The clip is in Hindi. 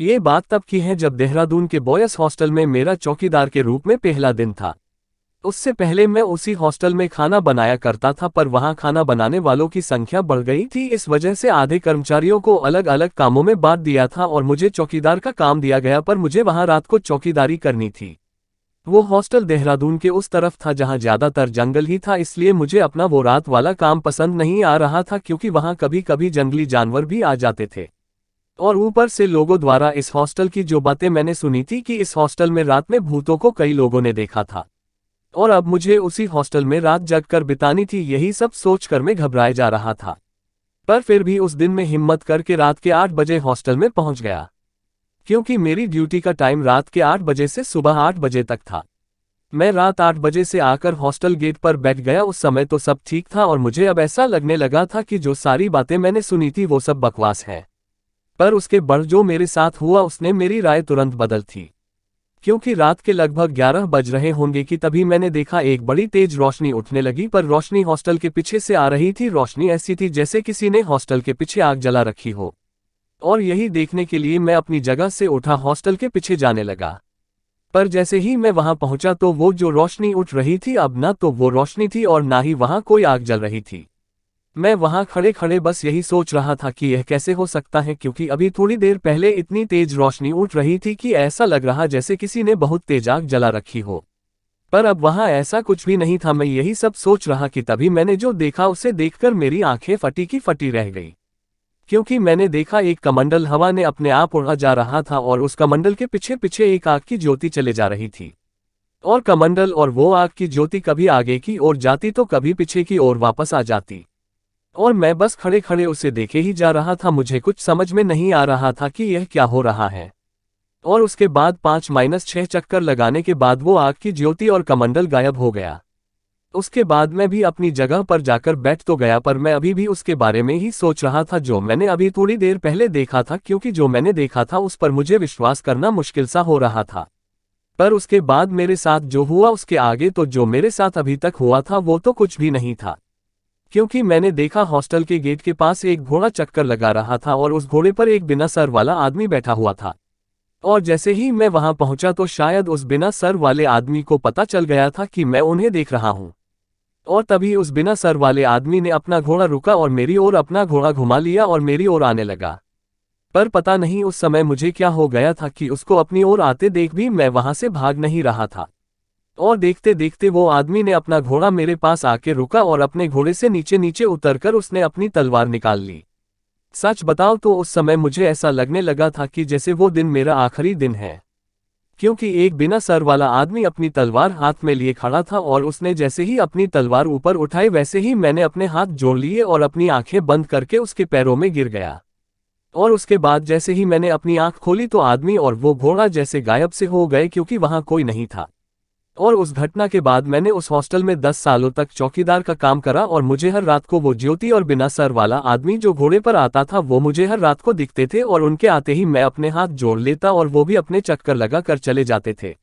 ये बात तब की है जब देहरादून के बॉयज हॉस्टल में मेरा चौकीदार के रूप में पहला दिन था। उससे पहले मैं उसी हॉस्टल में खाना बनाया करता था, पर वहां खाना बनाने वालों की संख्या बढ़ गई थी। इस वजह से आधे कर्मचारियों को अलग अलग कामों में बांट दिया था और मुझे चौकीदार का काम दिया गया, पर मुझे वहां रात को चौकीदारी करनी थी। वो हॉस्टल देहरादून के उस तरफ था जहां ज्यादातर जंगल ही था, इसलिए मुझे अपना वो रात वाला काम पसंद नहीं आ रहा था, क्योंकि वहां कभी कभी जंगली जानवर भी आ जाते थे। और ऊपर से लोगों द्वारा इस हॉस्टल की जो बातें मैंने सुनी थी कि इस हॉस्टल में रात में भूतों को कई लोगों ने देखा था, और अब मुझे उसी हॉस्टल में रात जगकर बितानी थी। यही सब सोचकर मैं घबराए जा रहा था, पर फिर भी उस दिन में हिम्मत करके रात के 8 बजे हॉस्टल में पहुंच गया, क्योंकि मेरी ड्यूटी का टाइम रात के 8 बजे से सुबह 8 बजे तक था। मैं रात 8 बजे से आकर हॉस्टल गेट पर बैठ गया। उस समय तो सब ठीक था और मुझे अब ऐसा लगने लगा था कि जो सारी बातें मैंने सुनी थी वो सब बकवास है। पर उसके बाद जो मेरे साथ हुआ उसने मेरी राय तुरंत बदल थी, क्योंकि रात के लगभग 11 बज रहे होंगे कि तभी मैंने देखा एक बड़ी तेज रोशनी उठने लगी, पर रोशनी हॉस्टल के पीछे से आ रही थी। रोशनी ऐसी थी जैसे किसी ने हॉस्टल के पीछे आग जला रखी हो, और यही देखने के लिए मैं अपनी जगह से उठा हॉस्टल के पीछे जाने लगा। पर जैसे ही मैं वहां पहुंचा तो वो जो रोशनी उठ रही थी अब ना तो वो रोशनी थी और ना ही वहां कोई आग जल रही थी। मैं वहां खड़े खड़े बस यही सोच रहा था कि यह कैसे हो सकता है, क्योंकि अभी थोड़ी देर पहले इतनी तेज रोशनी उठ रही थी कि ऐसा लग रहा जैसे किसी ने बहुत तेज आग जला रखी हो। पर अब वहां ऐसा कुछ भी नहीं था। मैं यही सब सोच रहा कि तभी मैंने जो देखा उसे देखकर मेरी आंखें फटी की फटी रह गई, क्योंकि मैंने देखा एक कमंडल हवा ने अपने आप उड़ा जा रहा था और उस कमंडल के पीछे पीछे एक आग की ज्योति चले जा रही थी। और कमंडल और वो आग की ज्योति कभी आगे की ओर जाती तो कभी पीछे की ओर वापस आ जाती, और मैं बस खड़े खड़े उसे देखे ही जा रहा था। मुझे कुछ समझ में नहीं आ रहा था कि यह क्या हो रहा है। और उसके बाद 5-6 चक्कर लगाने के बाद वो आग की ज्योति और कमंडल गायब हो गया। उसके बाद मैं भी अपनी जगह पर जाकर बैठ तो गया, पर मैं अभी भी उसके बारे में ही सोच रहा था जो मैंने अभी थोड़ी देर पहले देखा था, क्योंकि जो मैंने देखा था उस पर मुझे विश्वास करना मुश्किल सा हो रहा था। पर उसके बाद मेरे साथ जो हुआ उसके आगे तो जो मेरे साथ अभी तक हुआ था वो तो कुछ भी नहीं था, क्योंकि मैंने देखा हॉस्टल के गेट के पास एक घोड़ा चक्कर लगा रहा था और उस घोड़े पर एक बिना सर वाला आदमी बैठा हुआ था। और जैसे ही मैं वहां पहुंचा तो शायद उस बिना सर वाले आदमी को पता चल गया था कि मैं उन्हें देख रहा हूं, और तभी उस बिना सर वाले आदमी ने अपना घोड़ा रुका और मेरी ओर अपना घोड़ा घुमा लिया और मेरी ओर आने लगा। पर पता नहीं उस समय मुझे क्या हो गया था कि उसको अपनी ओर आते देख भी मैं वहां से भाग नहीं रहा था। और देखते देखते वो आदमी ने अपना घोड़ा मेरे पास आके रुका और अपने घोड़े से नीचे नीचे उतरकर उसने अपनी तलवार निकाल ली। सच बताओ तो उस समय मुझे ऐसा लगने लगा था कि जैसे वो दिन मेरा आखिरी दिन है, क्योंकि एक बिना सर वाला आदमी अपनी तलवार हाथ में लिए खड़ा था और उसने जैसे ही अपनी तलवार ऊपर उठाई वैसे ही मैंने अपने हाथ जोड़ लिए और अपनी आंखें बंद करके उसके पैरों में गिर गया। और उसके बाद जैसे ही मैंने अपनी आंख खोली तो आदमी और वो घोड़ा जैसे गायब से हो गए, क्योंकि वहां कोई नहीं था। और उस घटना के बाद मैंने उस हॉस्टल में 10 सालों तक चौकीदार का काम करा और मुझे हर रात को वो ज्योति और बिना सर वाला आदमी जो घोड़े पर आता था वो मुझे हर रात को दिखते थे, और उनके आते ही मैं अपने हाथ जोड़ लेता और वो भी अपने चक्कर लगा कर चले जाते थे।